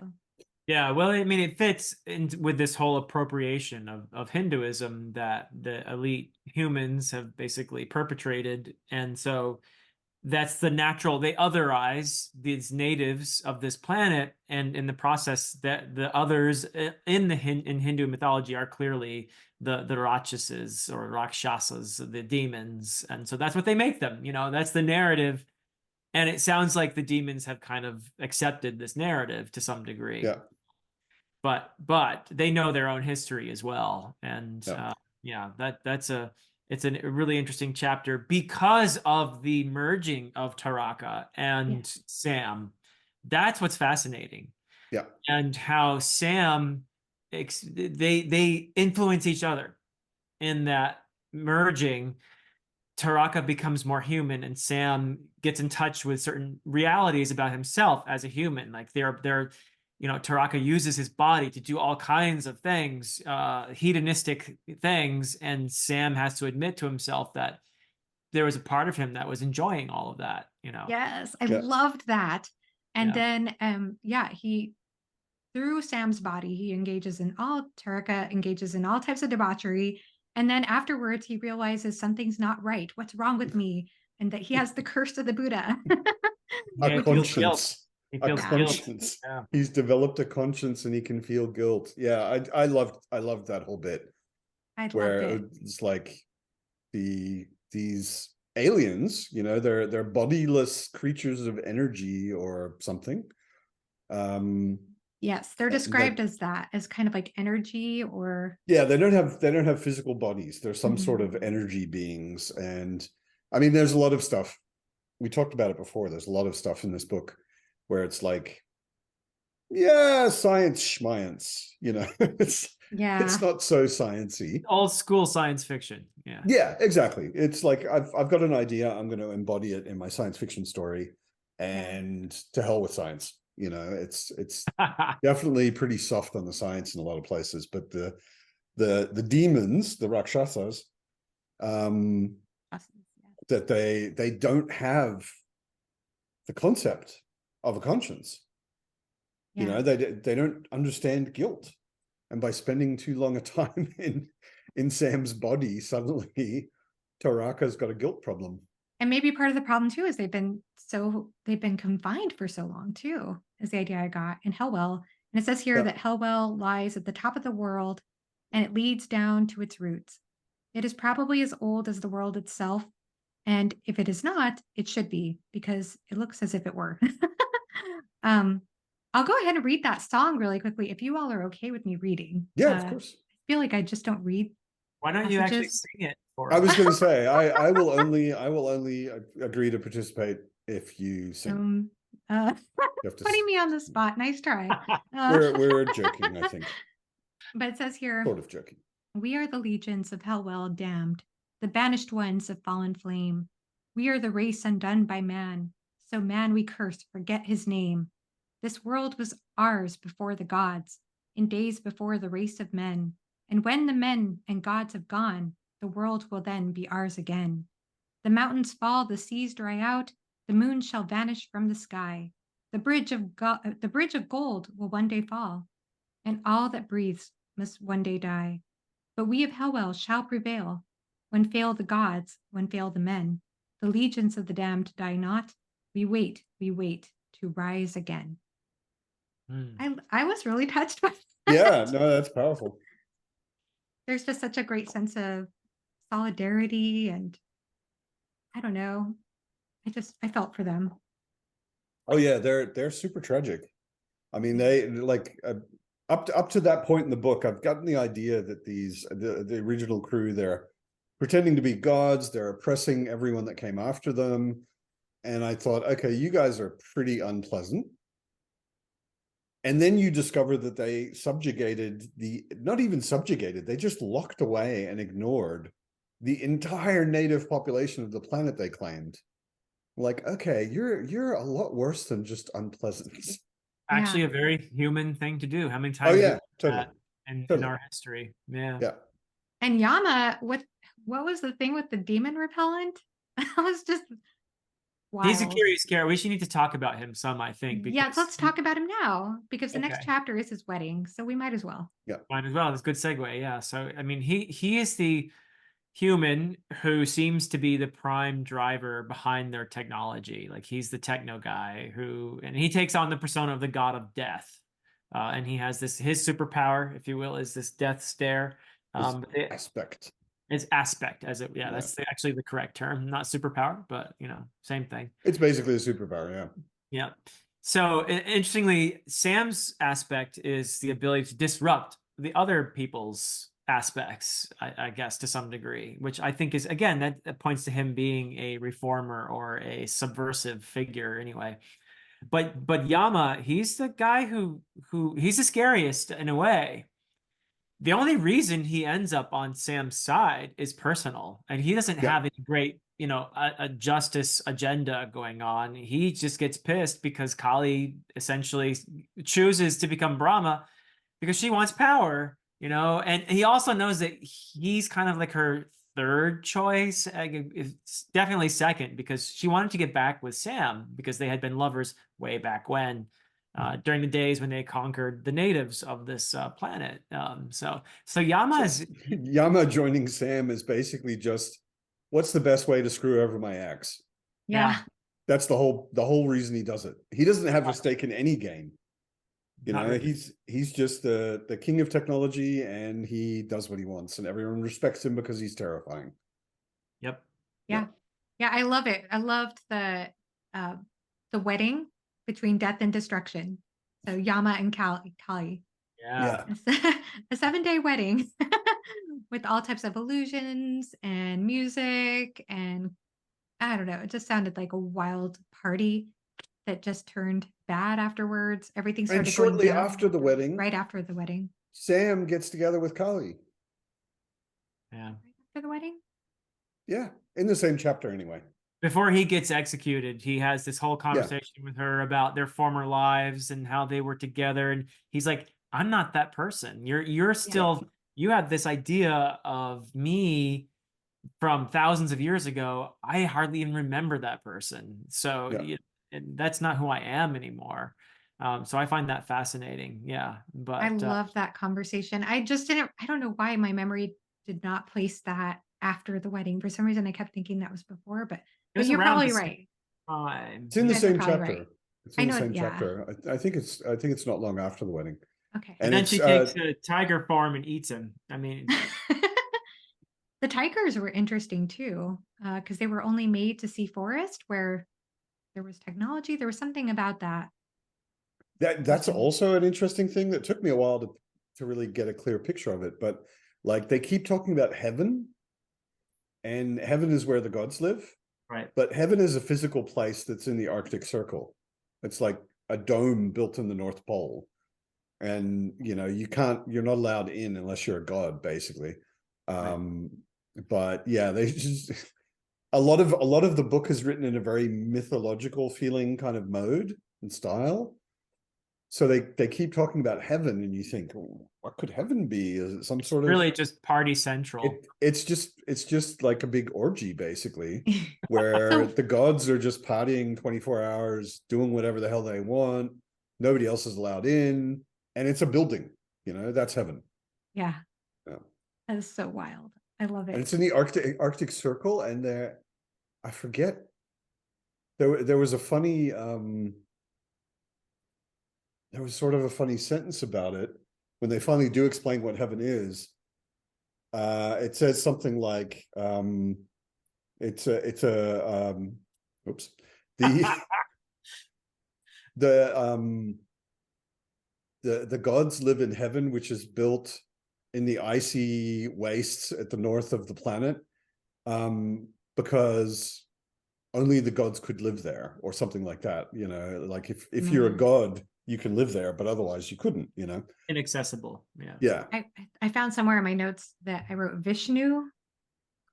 Yeah, well, I mean, it fits in with this whole appropriation of Hinduism that the elite humans have basically perpetrated. And so that's the natural, they otherize these natives of this planet. And in the process, that the others in Hindu mythology are clearly the Rakshases or Rakshasas, the demons. And so that's what they make them, that's the narrative. And it sounds like the demons have kind of accepted this narrative to some degree. Yeah. But they know their own history as well. And it's a really interesting chapter because of the merging of Taraka and Sam. That's what's fascinating. Yeah. And how Sam, they influence each other in that merging. Taraka becomes more human and Sam gets in touch with certain realities about himself as a human. Like Taraka uses his body to do all kinds of things, hedonistic things, and Sam has to admit to himself that there was a part of him that was enjoying all of that, Yes, I loved that. And then he through Sam's body, Taraka engages in all types of debauchery. And then afterwards he realizes something's not right. What's wrong with me? And that he has the curse of the Buddha. A conscience. A conscience. Yeah. He's developed a conscience and he can feel guilt. Yeah, I loved that whole bit. It's like these aliens, they're bodiless creatures of energy or something. Yes, they're described as kind of like energy or they don't have physical bodies. They're some sort of energy beings. And I mean, there's a lot of stuff. We talked about it before. There's a lot of stuff in this book where it's like, science schmience, it's not so sciencey. Old school science fiction. Yeah, exactly. It's like I've got an idea, I'm going to embody it in my science fiction story, and to hell with science. It's definitely pretty soft on the science in a lot of places, but the demons, the Rakshasas, that they don't have the concept of a conscience. They don't understand guilt, and by spending too long a time in Sam's body, suddenly Taraka's got a guilt problem. And maybe part of the problem too is they've been confined for so long too, is the idea I got in Hellwell. And it says here that Hellwell lies at the top of the world and it leads down to its roots. It is probably as old as the world itself. And if it is not, it should be, because it looks as if it were. I'll go ahead and read that song really quickly if you all are okay with me reading. Yeah, of course. I feel like I just don't read. Why don't you actually sing it for us? I was going to say I will only agree to participate if you sing. Putting me on the spot. Nice try. We're joking, I think. But it says here, sort of joking. We are the legions of Hellwell damned, the banished ones of fallen flame. We are the race undone by man, so man we curse, forget his name. This world was ours before the gods, in days before the race of men. And when the men and gods have gone, the world will then be ours again. The mountains fall, the seas dry out, the moon shall vanish from the sky. The bridge of gold will one day fall, and all that breathes must one day die. But we of Helwell shall prevail. When fail the gods, when fail the men, the legions of the damned die not. We wait to rise again. I was really touched by that. Yeah, no, that's powerful. There's just such a great sense of solidarity, and I don't know. I felt for them. Oh yeah, they're super tragic. I mean, they like up to that point in the book, I've gotten the idea that the original crew, they're pretending to be gods, they're oppressing everyone that came after them. And I thought, okay, you guys are pretty unpleasant. And then you discover that they not even subjugated, they just locked away and ignored the entire native population of the planet they claimed. Like, okay, you're a lot worse than just unpleasant. Actually, Yeah. a very human thing to do. How many Oh times yeah, have we done totally. that in our history? Yeah. Yeah. And Yama, what was the thing with the demon repellent? That was just He's a wild. curious character. We should need to talk about him some, I think, Yeah, because let's talk about him now, because the next Okay. chapter is his wedding, so we might as well. Yeah. Might as well. That's a good segue. Yeah. So I mean, he is the human who seems to be the prime driver behind their technology. Like he's the techno guy and he takes on the persona of the god of death. And he has his superpower, if you will, is this death stare. Aspect. It's aspect yeah, that's actually the correct term, not superpower, but same thing. It's basically a superpower, yeah. Yeah. So interestingly, Sam's aspect is the ability to disrupt the other people's aspects, I guess, to some degree, which I think is, again, that points to him being a reformer or a subversive figure anyway. But Yama, he's the guy who he's the scariest in a way. The only reason he ends up on Sam's side is personal, and he doesn't have any great, a justice agenda going on. He just gets pissed because Kali essentially chooses to become Brahma because she wants power, and he also knows that he's kind of like her third choice. It's definitely second, because she wanted to get back with Sam because they had been lovers way back when. During the days when they conquered the natives of this planet. So Yama joining Sam is basically just, what's the best way to screw over my ex? Yeah. That's the whole reason he does it. He doesn't have a stake in any game. Really. He's just the king of technology, and he does what he wants, and everyone respects him because he's terrifying. Yep. Yeah. I love it. I loved the wedding between death and destruction. So Yama and Kali. Yeah. A 7-day wedding with all types of illusions and music, and I don't know, it just sounded like a wild party that just turned bad afterwards. Everything started and shortly going down after the wedding, right after the wedding. Sam gets together with Kali. Yeah. Right after the wedding? Yeah, in the same chapter anyway. Before he gets executed, he has this whole conversation with her about their former lives and how they were together. And he's like, I'm not that person. You're still, you have this idea of me from thousands of years ago. I hardly even remember that person. So and that's not who I am anymore. So I find that fascinating. Yeah. But I love that conversation. I don't know why my memory did not place that after the wedding. For some reason, I kept thinking that was before, but you're probably right. It's in the same chapter. Right. It's in the same chapter. I think it's not long after the wedding. Okay. And then she takes a tiger form and eats him. I mean, the tigers were interesting too, because they were only made to see forest where there was technology. There was something about that. That's also an interesting thing that took me a while to really get a clear picture of it. But like, they keep talking about heaven, and heaven is where the gods live. Right. But heaven is a physical place that's in the Arctic Circle. It's like a dome built in the North Pole. And, you're not allowed in unless you're a god, basically. But yeah, they just, a lot of the book is written in a very mythological feeling kind of mode and style. so they keep talking about heaven, and you think, "Oh, what could heaven be? Is it some It's sort of really just party central. it's just like a big orgy, basically, where So the gods are just partying 24 hours, doing whatever the hell they want. Nobody else is allowed in, and it's a building. That's heaven. yeah, Yeah. that is so wild. I love And it. it's in the Arctic Circle, and I forget. There was a funny there was sort of a funny sentence about it when they finally do explain what heaven is. It says something like it's a oops, the the the gods live in heaven, which is built in the icy wastes at the north of the planet, because only the gods could live there, or something like that. Like if you're a Man, god, you can live there, but otherwise you couldn't. Inaccessible. Yeah. Yeah. I found somewhere in my notes that I wrote Vishnu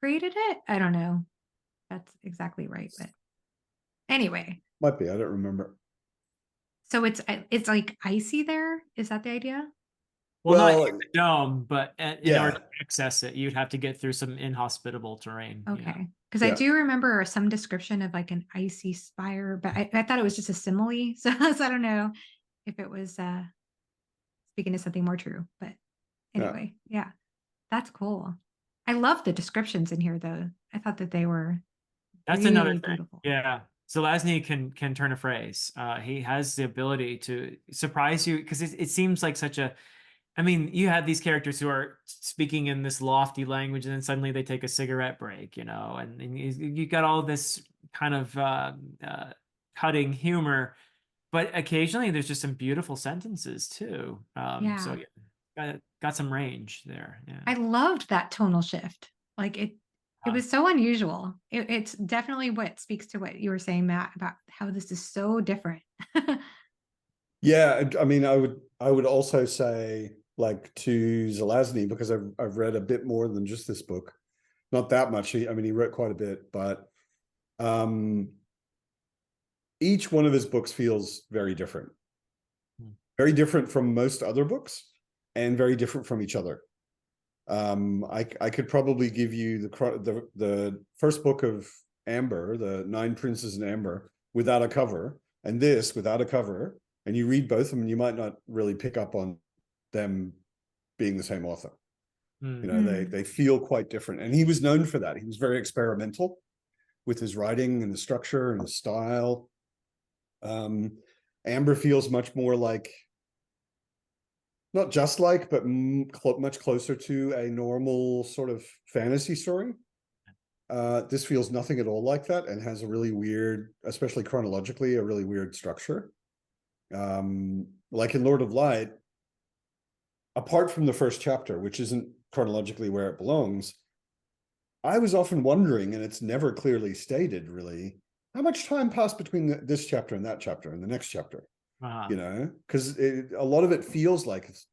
created it. I don't know if that's exactly right, but anyway. Might be. I don't remember. So it's like icy there. Is that the idea? Well, not in Well, the dome, but in order yeah, to access it, you'd have to get through some inhospitable terrain. Yeah. Okay. Because I yeah. do remember some description of like an icy spire, but I thought it was just a simile. So, so I don't know if it was speaking to something more true. But Yeah. anyway, yeah, that's cool. I love the descriptions in here though. I thought that they were That's another really thing. beautiful. Yeah. Zelazny can turn a phrase. He has the ability to surprise you because it seems like such a. I mean, you have these characters who are speaking in this lofty language, and then suddenly they take a cigarette break, and you got all this kind of cutting humor, but occasionally there's just some beautiful sentences too. So Yeah. yeah, got some range there. Yeah. I loved that tonal shift. Like it Uh, was so unusual. It's definitely what speaks to what you were saying, Matt, about how this is so different. Yeah, I mean, I would also say, like, to Zelazny, because I've read a bit more than just this book, not that much. I mean, he wrote quite a bit, but um, each one of his books feels very different from most other books, and very different from each other. I could probably give you the first book of Amber, the Nine Princes in Amber, without a cover, and this without a cover, and you read both of them, and you might not really pick up on them being the same author. They feel quite different, and he was known for that. He was very experimental with his writing and the structure and his style. Amber feels much more like, not just like, but much closer to a normal sort of fantasy story. This feels nothing at all like that, and has a really weird, especially chronologically, a really weird structure. Like in Lord of Light, apart from the first chapter, which isn't chronologically where it belongs, I was often wondering, and it's never clearly stated really, how much time passed between this chapter and that chapter and the next chapter. Because a lot of it feels like it's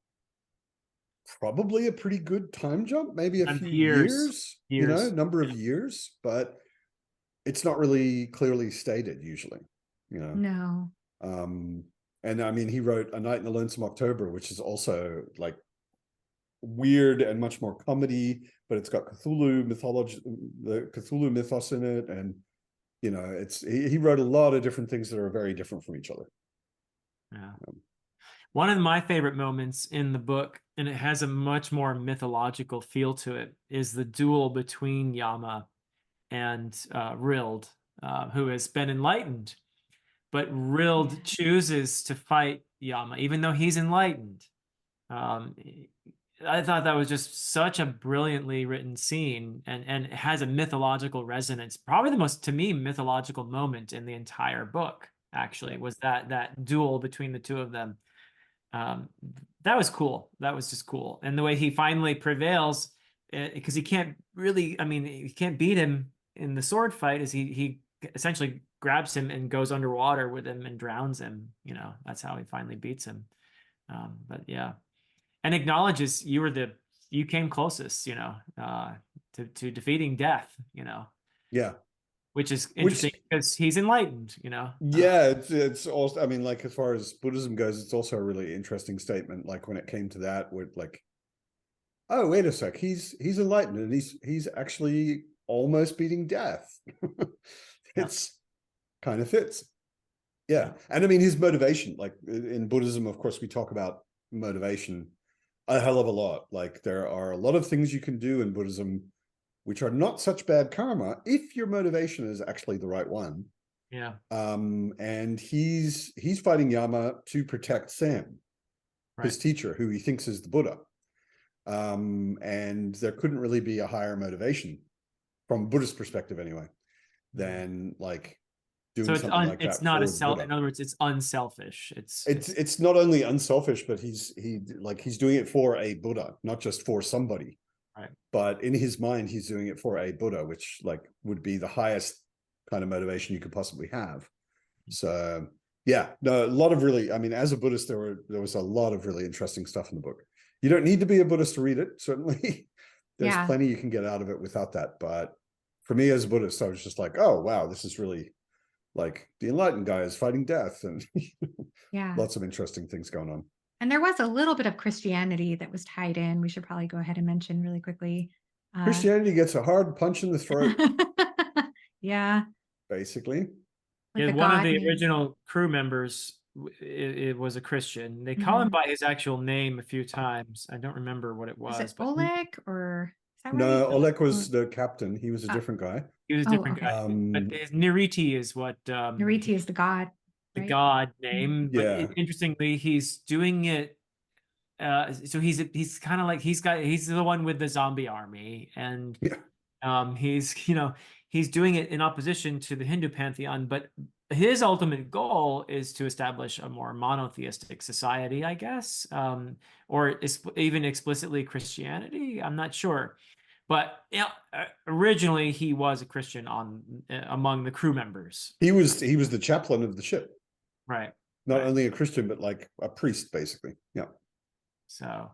probably a pretty good time jump, maybe a and few years, years. number of years, but it's not really clearly stated usually. No. And I mean, he wrote A Night in the Lonesome October, which is also like weird and much more comedy, but it's got Cthulhu mythology, the Cthulhu mythos in it, and he wrote a lot of different things that are very different from each other. Yeah. One of my favorite moments in the book, and it has a much more mythological feel to it, is the duel between Yama and Rild, who has been enlightened. But Rild chooses to fight Yama, even though he's enlightened. I thought that was just such a brilliantly written scene, and it has a mythological resonance. Probably the most, to me, mythological moment in the entire book, actually, was that duel between the two of them. That was cool. That was just cool. And the way he finally prevails, because he can't really, I mean, he can't beat him in the sword fight, as he essentially grabs him and goes underwater with him and drowns him. That's how he finally beats him. But yeah, and acknowledges you came closest, to defeating death, Yeah. which is interesting because he's enlightened, you know. Yeah, it's also, I mean, like as far as Buddhism goes, it's also a really interesting statement. Like when it came to that, with like, oh, wait a sec, he's enlightened and he's actually almost beating death. It's kind of fits. Yeah. And I mean his motivation, like in Buddhism, of course, we talk about motivation a hell of a lot. Like there are a lot of things you can do in Buddhism which are not such bad karma if your motivation is actually the right one. Yeah. And he's fighting Yama to protect Sam, his teacher, who he thinks is the Buddha. And there couldn't really be a higher motivation from a Buddhist perspective anyway, than like doing so it's something like it's that not for a the self. Buddha. In other words, it's unselfish. It's not only unselfish, but he's doing it for a Buddha, not just for somebody. Right. But in his mind, he's doing it for a Buddha, which like would be the highest kind of motivation you could possibly have. So yeah, no, a lot of really, I mean, as a Buddhist, there was a lot of really interesting stuff in the book. You don't need to be a Buddhist to read it, certainly. There's plenty you can get out of it without that. But for me as a Buddhist, I was just like, oh wow, this is really like the enlightened guy is fighting death and lots of interesting things going on. And there was a little bit of Christianity that was tied in. We should probably go ahead and mention really quickly. Christianity gets a hard punch in the throat. Yeah. Basically. Like one of the original crew members, it was a Christian. They call him by his actual name a few times. I don't remember what it was. Is it Oleg or? Is that right? No, Oleg was the captain. He was a different guy. He was a different guy. But his Nariti is what. Nariti is the god. The god name. Yeah. But interestingly, he's doing it. So he's kind of like he's the one with the zombie army, and he's he's doing it in opposition to the Hindu pantheon, but his ultimate goal is to establish a more monotheistic society, I guess, or even explicitly Christianity. I'm not sure, but originally he was a Christian among the crew members. He was the chaplain of the ship, right? Not only a Christian, but like a priest, basically. Yeah. So,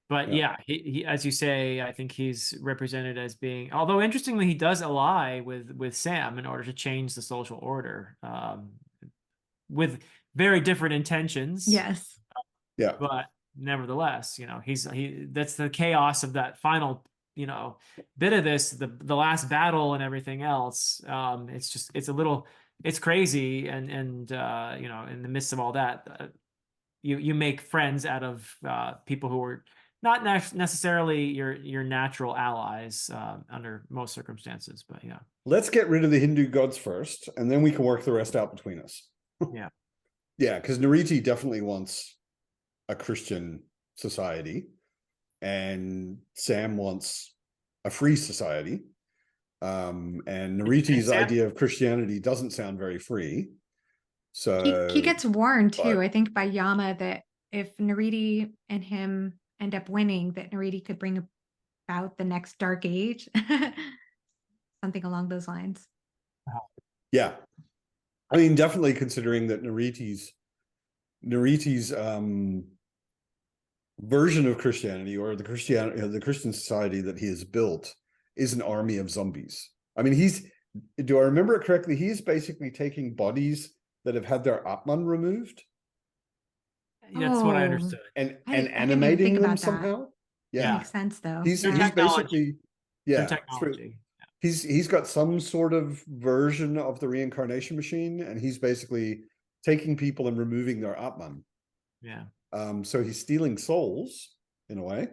but yeah, he as you say, I think he's represented as being, although interestingly, he does ally with Sam in order to change the social order, with very different intentions. Yes. Yeah. But nevertheless, that's the chaos of that final, bit of this, the last battle and everything else. It's crazy, and in the midst of all that, you make friends out of people who are not necessarily your natural allies under most circumstances, but yeah. Let's get rid of the Hindu gods first, and then we can work the rest out between us. Yeah. Yeah, because Nariti definitely wants a Christian society, and Sam wants a free society. And Nariti's idea of Christianity doesn't sound very free. So he gets warned too, I think, by Yama, that if Nariti and him end up winning, that Nariti could bring about the next dark age. Something along those lines. Yeah. I mean, definitely considering that Nariti's version of Christianity, or the Christian society that he has built, is an army of zombies. I mean, do I remember it correctly? He's basically taking bodies that have had their Atman removed. That's what I understood. And animating them somehow. Yeah. That makes sense though. He's basically technology. He's got some sort of version of the reincarnation machine, and he's basically taking people and removing their Atman. Yeah. So he's stealing souls in a way,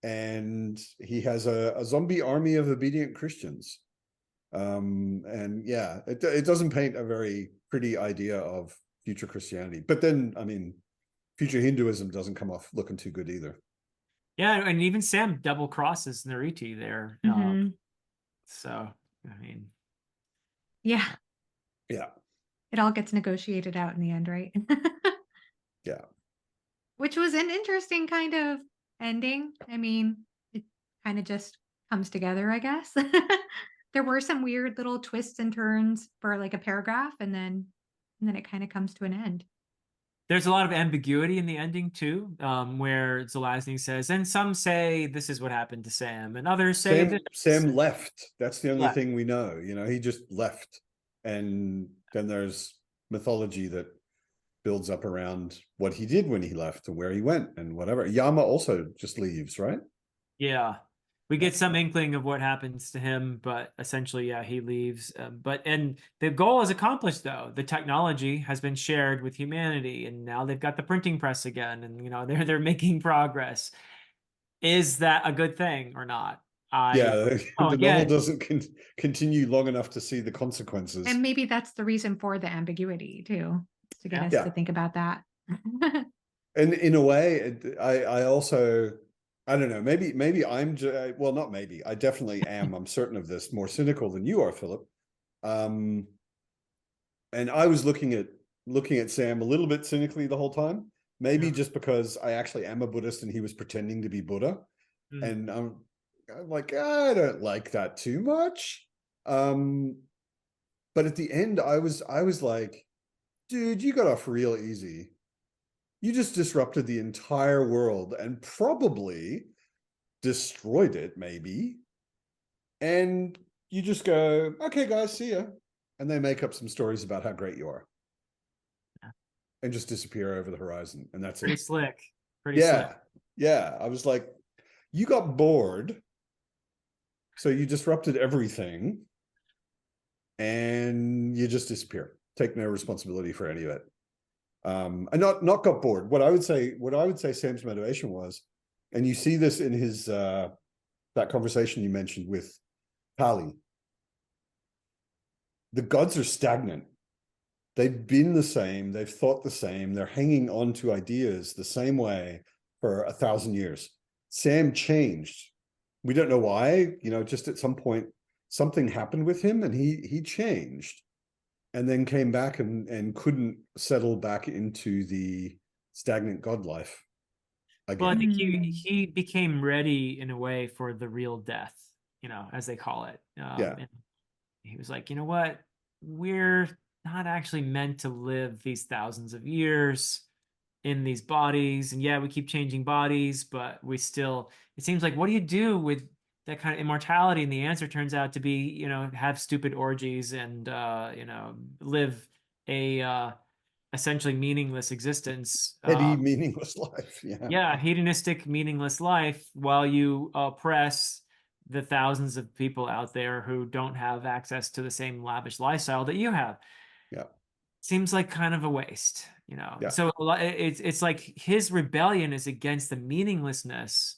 and he has a zombie army of obedient Christians. And yeah, it doesn't paint a very pretty idea of future Christianity. But then, I mean, future Hinduism doesn't come off looking too good either. Yeah, and even Sam double crosses Nariti there. So, I mean, yeah, it all gets negotiated out in the end, right? Yeah, which was an interesting kind of ending. I mean, it kind of just comes together, I guess. There were some weird little twists and turns for like a paragraph, and then it kind of comes to an end. There's a lot of ambiguity in the ending too, where Zelazny says, and some say this is what happened to Sam, and others say this. Sam left. That's the only Left. thing we know. You know, he just left. And then there's mythology that builds up around what he did when he left and where he went and whatever. Yama also just leaves, right? Yeah. We get some inkling of what happens to him, but essentially, yeah, he leaves. And the goal is accomplished, though. The technology has been shared with humanity, and now they've got the printing press again, and they're making progress. Is that a good thing or not? Yeah, the yeah. novel doesn't continue long enough to see the consequences. And maybe that's the reason for the ambiguity too, to get us to think about that. And in a way, I also, I don't know, maybe I'm, well, not maybe, I definitely am, I'm certain of this, more cynical than you are, Philip. And I was looking at Sam a little bit cynically the whole time, maybe just because I actually am a Buddhist and he was pretending to be Buddha. And I'm like, I don't like that too much. But at the end, I was like, dude, you got off real easy. You just disrupted the entire world and probably destroyed it, maybe. And you just go, okay, guys, see ya. And they make up some stories about how great you are. And just disappear over the horizon. And that's pretty it. Slick. Pretty slick. Yeah. I was like, you got bored. So you disrupted everything. And you just disappear. Take no responsibility for any of it. And not got bored. What I would say Sam's motivation was, and you see this in his that conversation you mentioned with Pali. The gods are stagnant. They've been the same, they've thought the same, they're hanging on to ideas the same way for 1,000 years. Sam changed. We don't know why, just at some point something happened with him and he changed. And then came back and couldn't settle back into the stagnant god life again. Well, I think he became ready in a way for the real death, as they call it. And he was like, you know what? We're not actually meant to live these thousands of years in these bodies. And yeah, we keep changing bodies, but it seems like, what do you do with that kind of immortality? And the answer turns out to be, have stupid orgies and live a essentially meaningless existence. Meaningless life. Yeah, hedonistic, meaningless life, while you oppress the thousands of people out there who don't have access to the same lavish lifestyle that you have. Yeah. Seems like kind of a waste, So it's like his rebellion is against the meaninglessness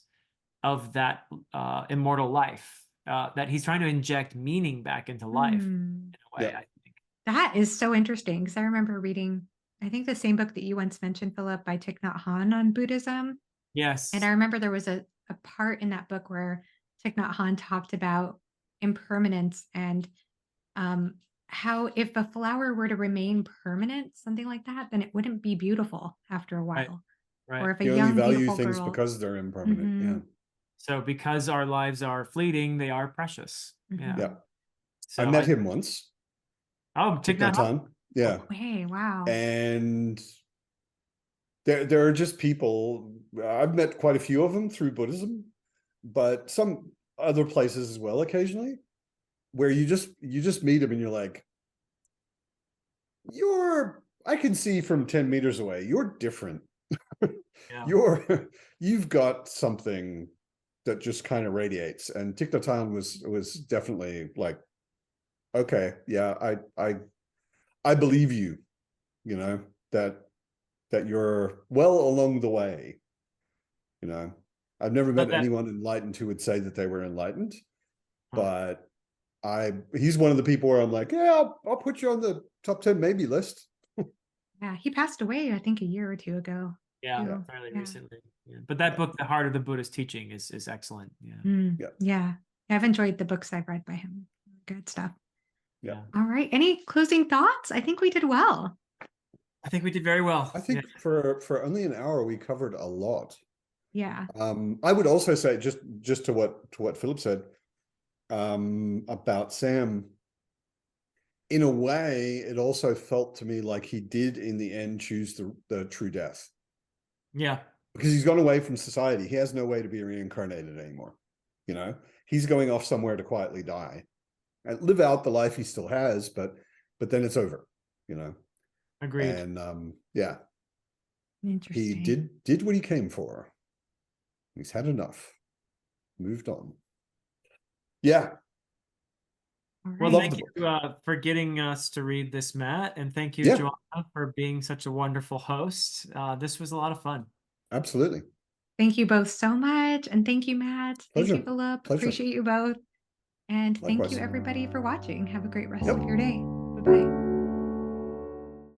of that immortal life, that he's trying to inject meaning back into life in a way, I think. That is so interesting, because I remember reading, I think, the same book that you once mentioned, Philip, by Thich Nhat Hanh on Buddhism. Yes. And I remember there was a part in that book where Thich Nhat Hanh talked about impermanence and how if a flower were to remain permanent, something like that, then it wouldn't be beautiful after a while. Right. Or if a you young, only value beautiful things girl, because they're impermanent. Yeah. So because our lives are fleeting, they are precious. Yeah. So I met him once. Oh, Thich Nhat Hanh. Yeah. Hey, wow. And there are just people, I've met quite a few of them through Buddhism, but some other places as well occasionally, where you just meet them and you're like, I can see from 10 meters away, you're different. You've got something that just kind of radiates. And Thich Nhat Hanh was definitely like, okay, yeah, I believe you, that you're well along the way. I've never met anyone enlightened who would say that they were enlightened, but he's one of the people where I'm like, yeah, I'll put you on the top 10 maybe list. Yeah, he passed away, I think, a year or two ago. Yeah, fairly recently. Yeah. But that book, The Heart of the Buddhist Teaching, is excellent. Yeah. I've enjoyed the books I've read by him. Good stuff. Yeah. All right. Any closing thoughts? I think we did well. I think we did very well. I think for only an hour, we covered a lot. Yeah. I would also say, just to what Philip said, about Sam, in a way, it also felt to me like he did in the end choose the true death. Yeah. Because he's gone away from society. He has no way to be reincarnated anymore. You know, he's going off somewhere to quietly die and live out the life he still has, but then it's over, you know. Agreed. And yeah, he Interesting. did what he came for. He's had enough. Moved on. Yeah. All Well, right. thank you for getting us to read this, Matt, and thank you, Yeah. Joanna, for being such a wonderful host. This was a lot of fun. Absolutely. Thank you both so much. And thank you, Matt. Thank you, Pleasure. Philip. Pleasure. Appreciate you both. And thank you, Likewise. everybody, for watching. Have a great rest Yep. of your day. Bye-bye.